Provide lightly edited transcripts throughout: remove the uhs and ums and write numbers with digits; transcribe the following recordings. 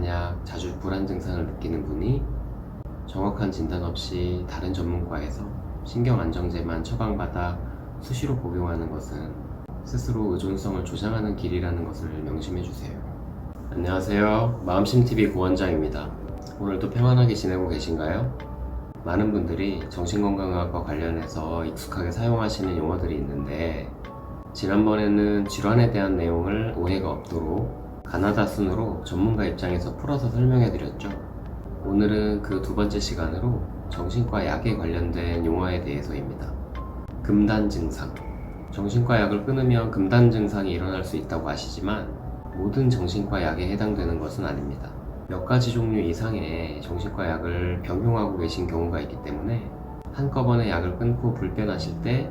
만약 자주 불안 증상을 느끼는 분이 정확한 진단 없이 다른 전문과에서 신경안정제만 처방받아 수시로 복용하는 것은 스스로 의존성을 조장하는 길이라는 것을 명심해주세요. 안녕하세요. 마음심TV 고원장입니다. 오늘도 평안하게 지내고 계신가요? 많은 분들이 정신건강의학과 관련해서 익숙하게 사용하시는 용어들이 있는데, 지난번에는 질환에 대한 내용을 오해가 없도록 가나다 순으로 전문가 입장에서 풀어서 설명해 드렸죠. 오늘은 그 두 번째 시간으로 정신과 약에 관련된 용어에 대해서입니다. 금단 증상. 정신과 약을 끊으면 금단 증상이 일어날 수 있다고 아시지만 모든 정신과 약에 해당되는 것은 아닙니다. 몇 가지 종류 이상의 정신과 약을 병용하고 계신 경우가 있기 때문에 한꺼번에 약을 끊고 불편하실 때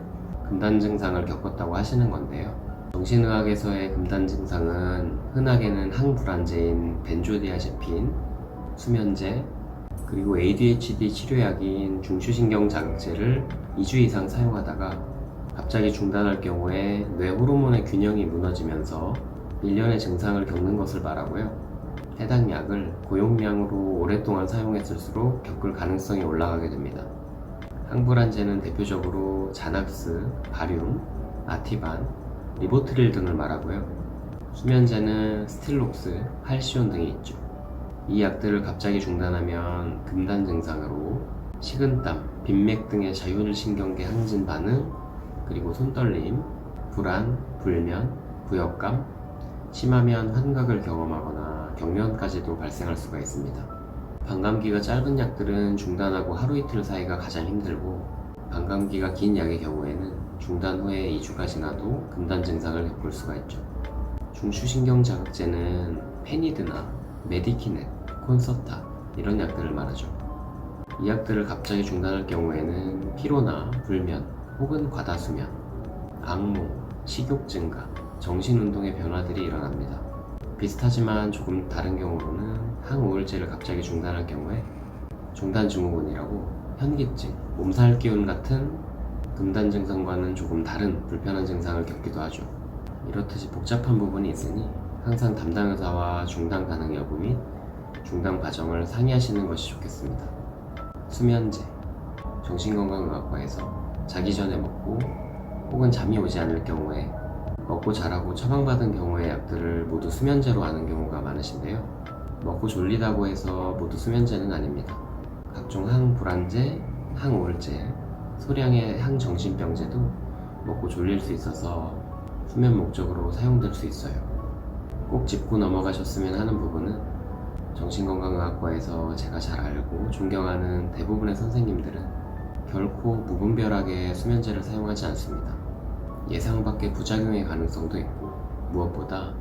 금단 증상을 겪었다고 하시는 건데요. 정신의학에서의 금단 증상은 흔하게는 항불안제인 벤조디아제핀, 수면제, 그리고 ADHD 치료약인 중추신경 자극제를 2주 이상 사용하다가 갑자기 중단할 경우에 뇌 호르몬의 균형이 무너지면서 일련의 증상을 겪는 것을 말하고요. 해당 약을 고용량으로 오랫동안 사용했을수록 겪을 가능성이 올라가게 됩니다. 항불안제는 대표적으로 자낙스, 바륨, 아티반, 리보트릴 등을 말하고요. 수면제는 스틸록스, 할시온 등이 있죠. 이 약들을 갑자기 중단하면 금단 증상으로 식은땀, 빈맥 등의 자율신경계 항진 반응, 그리고 손떨림, 불안, 불면, 부역감, 심하면 환각을 경험하거나 경련까지도 발생할 수가 있습니다. 반감기가 짧은 약들은 중단하고 하루 이틀 사이가 가장 힘들고, 반감기가 긴 약의 경우에는 중단 후에 2주가 지나도 금단 증상을 겪을 수가 있죠. 중추신경 자극제는 페니드나 메디키넷, 콘서타 이런 약들을 말하죠. 이 약들을 갑자기 중단할 경우에는 피로나 불면 혹은 과다수면, 악몽, 식욕 증가, 정신운동의 변화들이 일어납니다. 비슷하지만 조금 다른 경우로는 항우울제를 갑자기 중단할 경우에 중단증후군이라고 현기증, 몸살 기운 같은 금단 증상과는 조금 다른 불편한 증상을 겪기도 하죠. 이렇듯이 복잡한 부분이 있으니 항상 담당 의사와 중단 가능 여부 및 중단 과정을 상의하시는 것이 좋겠습니다. 수면제. 정신건강의학과에서 자기 전에 먹고 혹은 잠이 오지 않을 경우에 먹고 자라고 처방받은 경우의 약들을 모두 수면제로 아는 경우가 많으신데요. 먹고 졸리다고 해서 모두 수면제는 아닙니다. 각종 항불안제, 항우울제, 소량의 항정신병제도 먹고 졸릴 수 있어서 수면 목적으로 사용될 수 있어요. 꼭 짚고 넘어가셨으면 하는 부분은 정신건강의학과에서 제가 잘 알고 존경하는 대부분의 선생님들은 결코 무분별하게 수면제를 사용하지 않습니다. 예상 밖의 부작용의 가능성도 있고, 무엇보다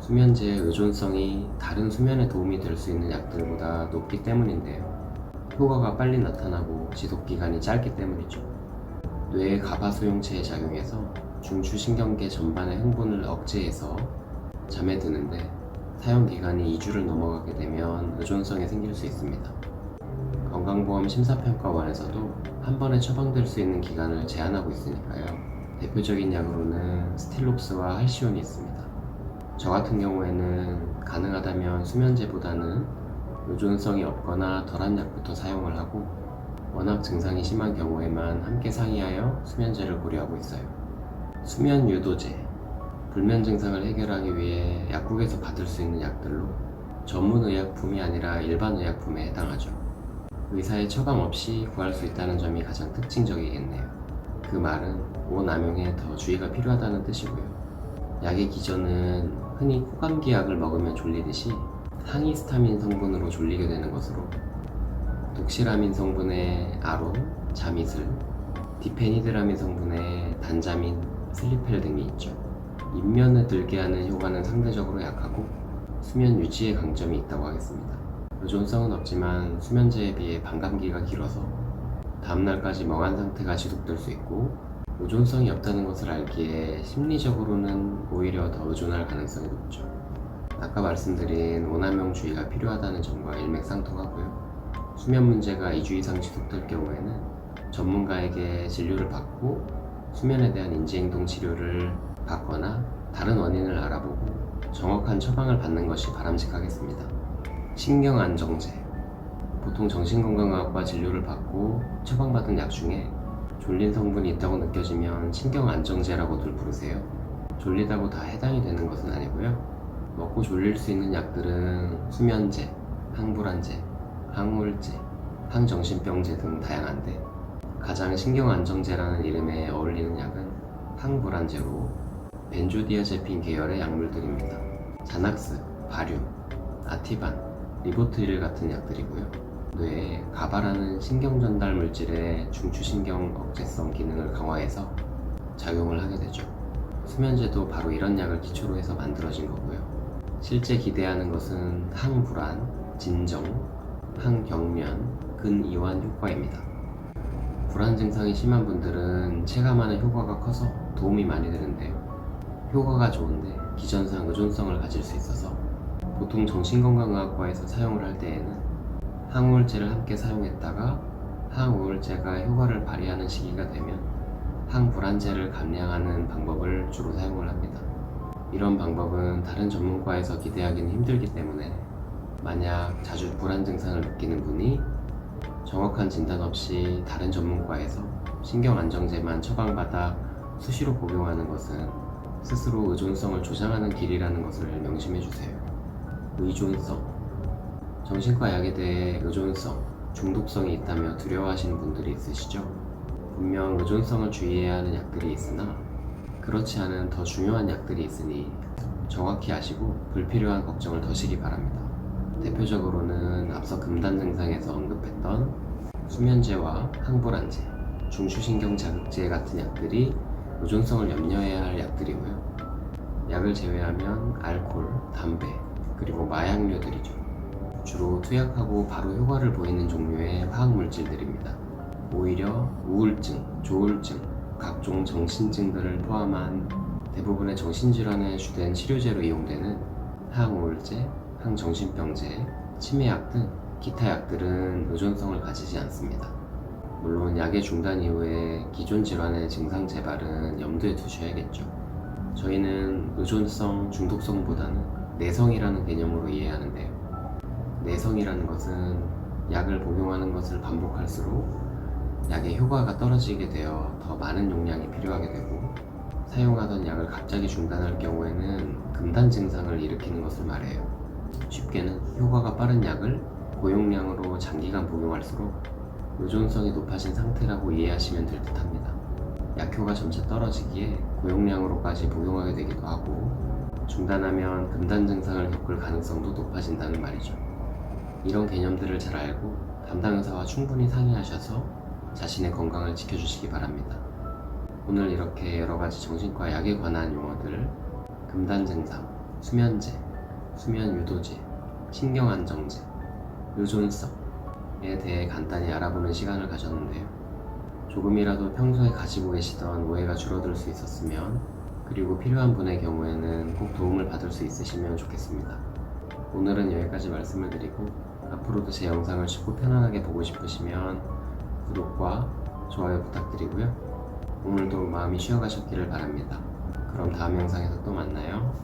수면제의 의존성이 다른 수면에 도움이 될 수 있는 약들보다 높기 때문인데요. 효과가 빨리 나타나고 지속기간이 짧기 때문이죠. 뇌의 가바 소용체에 작용해서 중추신경계 전반의 흥분을 억제해서 잠에 드는데 사용기간이 2주를 넘어가게 되면 의존성이 생길 수 있습니다. 건강보험 심사평가원에서도 한 번에 처방될 수 있는 기간을 제한하고 있으니까요. 대표적인 약으로는 스틸록스와 할시온이 있습니다. 저 같은 경우에는 가능하다면 수면제보다는 의존성이 없거나 덜한 약부터 사용을 하고, 워낙 증상이 심한 경우에만 함께 상의하여 수면제를 고려하고 있어요. 수면 유도제. 불면 증상을 해결하기 위해 약국에서 받을 수 있는 약들로 전문 의약품이 아니라 일반 의약품에 해당하죠. 의사의 처방 없이 구할 수 있다는 점이 가장 특징적이겠네요. 그 말은 온 암용에 더 주의가 필요하다는 뜻이고요. 약의 기전은 흔히 코감기 약을 먹으면 졸리듯이 항히스타민 성분으로 졸리게 되는 것으로, 독시라민 성분의 아론, 자미슬, 디페니드라민 성분의 단자민, 슬리펠 등이 있죠. 입면에 들게 하는 효과는 상대적으로 약하고 수면 유지에 강점이 있다고 하겠습니다. 의존성은 없지만 수면제에 비해 반감기가 길어서 다음날까지 멍한 상태가 지속될 수 있고, 의존성이 없다는 것을 알기에 심리적으로는 오히려 더 의존할 가능성이 높죠. 아까 말씀드린 오남용 주의가 필요하다는 점과 일맥상통하고요. 수면 문제가 2주 이상 지속될 경우에는 전문가에게 진료를 받고 수면에 대한 인지행동 치료를 받거나 다른 원인을 알아보고 정확한 처방을 받는 것이 바람직하겠습니다. 신경안정제. 보통 정신건강의학과 진료를 받고 처방받은 약 중에 졸린 성분이 있다고 느껴지면 신경안정제라고들 부르세요. 졸리다고 다 해당이 되는 것은 아니고요. 먹고 졸릴 수 있는 약들은 수면제, 항불안제, 항우울제, 항정신병제 등 다양한데 가장 신경안정제라는 이름에 어울리는 약은 항불안제로 벤조디아제핀 계열의 약물들입니다. 자낙스, 바륨, 아티반, 리보트릴 같은 약들이고요. 뇌에 가바라는 신경전달 물질의 중추신경 억제성 기능을 강화해서 작용을 하게 되죠. 수면제도 바로 이런 약을 기초로 해서 만들어진 거고요. 실제 기대하는 것은 항불안, 진정, 항경련, 근이완 효과입니다. 불안 증상이 심한 분들은 체감하는 효과가 커서 도움이 많이 되는데요. 효과가 좋은데 기전상 의존성을 가질 수 있어서 보통 정신건강의학과에서 사용을 할 때에는 항우울제를 함께 사용했다가 항우울제가 효과를 발휘하는 시기가 되면 항불안제를 감량하는 방법을 주로 사용을 합니다. 이런 방법은 다른 전문과에서 기대하기는 힘들기 때문에 만약 자주 불안 증상을 느끼는 분이 정확한 진단 없이 다른 전문과에서 신경안정제만 처방받아 수시로 복용하는 것은 스스로 의존성을 조장하는 길이라는 것을 명심해 주세요. 의존성. 정신과 약에 대해 의존성, 중독성이 있다며 두려워하시는 분들이 있으시죠? 분명 의존성을 주의해야 하는 약들이 있으나 그렇지 않은 더 중요한 약들이 있으니 정확히 아시고 불필요한 걱정을 더시기 바랍니다. 대표적으로는 앞서 금단 증상에서 언급했던 수면제와 항불안제, 중추신경 자극제 같은 약들이 의존성을 염려해야 할 약들이고요. 약을 제외하면 알코올, 담배, 그리고 마약류들이죠. 주로 투약하고 바로 효과를 보이는 종류의 화학물질들입니다. 오히려 우울증, 조울증, 각종 정신증들을 포함한 대부분의 정신질환의 주된 치료제로 이용되는 항우울제, 항정신병제, 치매약 등 기타 약들은 의존성을 가지지 않습니다. 물론 약의 중단 이후에 기존 질환의 증상 재발은 염두에 두셔야겠죠. 저희는 의존성, 중독성보다는 내성이라는 개념으로 이해하는데요. 내성이라는 것은 약을 복용하는 것을 반복할수록 약의 효과가 떨어지게 되어 더 많은 용량이 필요하게 되고 사용하던 약을 갑자기 중단할 경우에는 금단 증상을 일으키는 것을 말해요. 쉽게는 효과가 빠른 약을 고용량으로 장기간 복용할수록 의존성이 높아진 상태라고 이해하시면 될 듯합니다. 약효가 점차 떨어지기에 고용량으로까지 복용하게 되기도 하고 중단하면 금단 증상을 겪을 가능성도 높아진다는 말이죠. 이런 개념들을 잘 알고 담당 의사와 충분히 상의하셔서 자신의 건강을 지켜주시기 바랍니다. 오늘 이렇게 여러가지 정신과 약에 관한 용어들, 금단 증상, 수면제, 수면 유도제, 신경안정제, 의존성에 대해 간단히 알아보는 시간을 가졌는데요. 조금이라도 평소에 가지고 계시던 오해가 줄어들 수 있었으면, 그리고 필요한 분의 경우에는 꼭 도움을 받을 수 있으시면 좋겠습니다. 오늘은 여기까지 말씀을 드리고 앞으로도 제 영상을 쉽고 편안하게 보고 싶으시면 구독과 좋아요 부탁드리고요. 오늘도 마음이 쉬어가셨기를 바랍니다. 그럼 다음 영상에서 또 만나요.